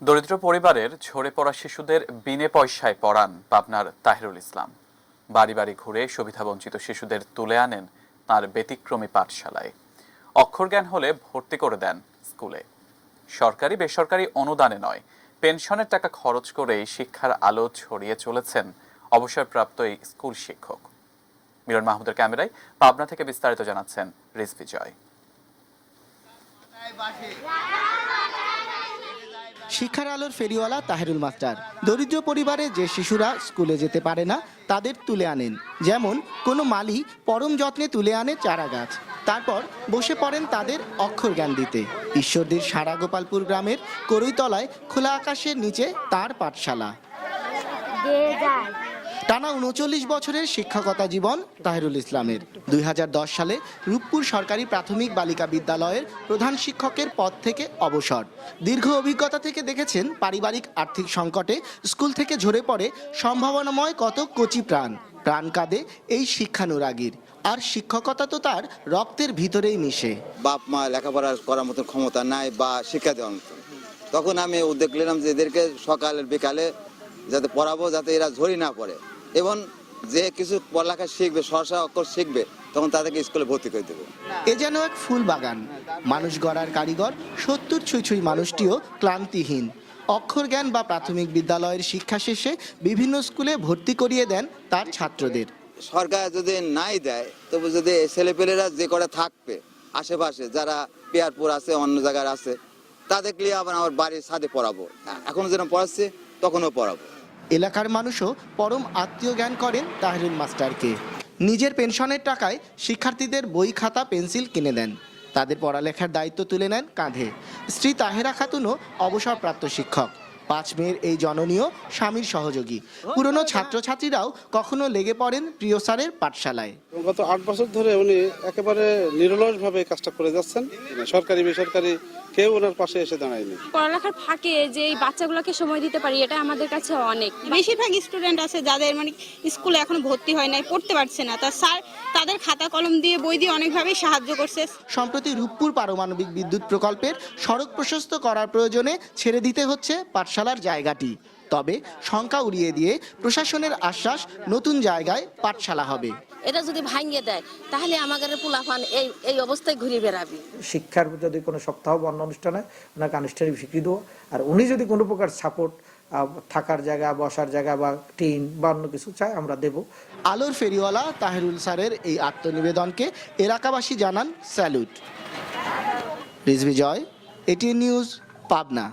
দরিদ্র পরিবারের ঝরে পড়া শিশুদের বিনে পয়সায় পড়ান পাবনার তাহিরুল ইসলাম। বাড়ি বাড়ি ঘুরে সুবিধাবঞ্চিত শিশুদের তুলে আনেন তার ব্যতিক্রমী পাঠশালায়। অক্ষর জ্ঞান হলে ভর্তি করে দেন স্কুলে। সরকারি বেসরকারি অনুদানে নয়, পেনশনের টাকা খরচ করেই শিক্ষার আলো ছড়িয়ে চলেছেন অবসরপ্রাপ্ত এই স্কুল শিক্ষক। মিলন মাহমুদের ক্যামেরায় পাবনা থেকে বিস্তারিত জানাচ্ছেন রিজভি জয়। শিক্ষার আলোর ফেরিওয়ালা তাহিরুল মাস্টার দরিদ্র পরিবারে যে শিশুরা স্কুলে যেতে পারে না তাদের তুলে আনেন। যেমন কোনো মালি পরম যত্নে তুলে আনে চারা গাছ, তারপর বসে পড়েন তাদের অক্ষর জ্ঞান দিতে। ঈশ্বরদীর সারাগোপালপুর গ্রামের করইতলায় খোলা আকাশের নিচে তার পাঠশালা। টানা ৩৯ বছরের শিক্ষকতা জীবন তাহিরুল ইসলামের। ২০১০ সালে রূপপুর সরকারি প্রাথমিক বালিকা বিদ্যালয়ের প্রধান শিক্ষকের পদ থেকে অবসর। দীর্ঘ অভিজ্ঞতা থেকে দেখেছেন পারিবারিক আর্থিক সংকটে স্কুল থেকে ঝরে পড়ে সম্ভাবনাময় কত কচি প্রাণ। প্রাণ কাঁদে এই শিক্ষানুরাগীর, আর শিক্ষকতা তো তার রক্তের ভিতরেই মিশে। বাপ মা লেখাপড়া করার মতো ক্ষমতা নাই বা শিক্ষা দেওয়ার মতো, তখন আমি উদ্যোগ নিলাম যে এদেরকে সকালের বিকালে যাতে পড়াবো, যাতে এরা ঝরি না পড়ে এবং যে কিছু পড়ালেখা শিখবে, সরসা অক্ষর শিখবে, তখন তাদেরকে স্কুলে ভর্তি করে দেবো। এ যেন এক ফুল বাগান, মানুষ গড়ার কারিগর ৭০ ছুঁই মানুষটিও ক্লান্তিহীন। অক্ষর জ্ঞান বা প্রাথমিক বিদ্যালয়ের শিক্ষা শেষে বিভিন্ন স্কুলে ভর্তি করিয়ে দেন তার ছাত্রদের। সরকার যদি নাই দেয়, তবু যদি ছেলেপেলেরা যে করে থাকবে আশেপাশে, যারা পিয়ারপুর আছে, অন্য জায়গায় আছে, তাদেরকে নিয়ে আবার আমার বাড়ির ছাদে পড়াবো। এখনো যেরকম পড়াচ্ছে তখনও পড়াবো। এলাকার মানুষও পরম আত্মীয় জ্ঞান করেন তাহিরুল মাস্টারকে। নিজের পেনশনের টাকায় শিক্ষার্থীদের বই খাতা পেন্সিল কিনে দেন, তাদের পড়ালেখার দায়িত্ব তুলে নেন কাঁধে। স্ত্রী তাহেরা খাতুনও অবসরপ্রাপ্ত শিক্ষক। ৫ মেয়ের এই জননীয় স্বামীর সহযোগী। পুরনো ছাত্রছাত্রীরাও কখনো লেগে পড়েন প্রিয় স্যারের পাঠশালায়। গত ৮ বছর ধরে উনি একেবারে নিরলসভাবে কাজটা করে যাচ্ছেন। সরকারি বেসরকারি কেউ ওনার পাশে এসে দাঁড়ায়নি। পড়ালেখার ফাঁকে যে এই বাচ্চাগুলোকে সময় দিতে পারি, এটা আমাদের কাছে অনেক। বেশিরভাগ স্টুডেন্ট আছে যাদের স্কুলে এখনো ভর্তি হয় নাই, পড়তে পারছে না, তা স্যার তাদের খাতা কলম দিয়ে বই দিয়ে অনেকভাবেই সাহায্য করছে। সম্প্রতি রূপপুর পারমাণবিক বিদ্যুৎ প্রকল্পের সড়ক প্রশস্ত করার প্রয়োজনে ছেড়ে দিতে হচ্ছে পাঠশালার জায়গাটি। তবে শঙ্কা উড়িয়ে দিয়ে প্রশাসনের আশ্বাস, নতুন জায়গায় পাঠশালা হবে। এটা যদি ভাঙিয়ে দেয় তাহলে আমাদের পোলাপান এই অবস্থায় ঘুরে বেড়াবে। শিক্ষার যদি কোনো সপ্তাহ বা অন্য অনুষ্ঠানে ওনাকে আনুষ্ঠানিক স্বীকৃতি দেবো, আর উনি যদি কোনো প্রকার সাপোর্ট, থাকার জায়গা, বসার জায়গা বা টিন বা অন্য কিছু চায়, আমরা দেব। আলোর ফেরিওয়ালা তাহিরুল স্যারের এই আত্মনিবেদনকে এলাকাবাসী জানান স্যালুট। রিজভি জয়, এটিএন নিউজ, পাবনা।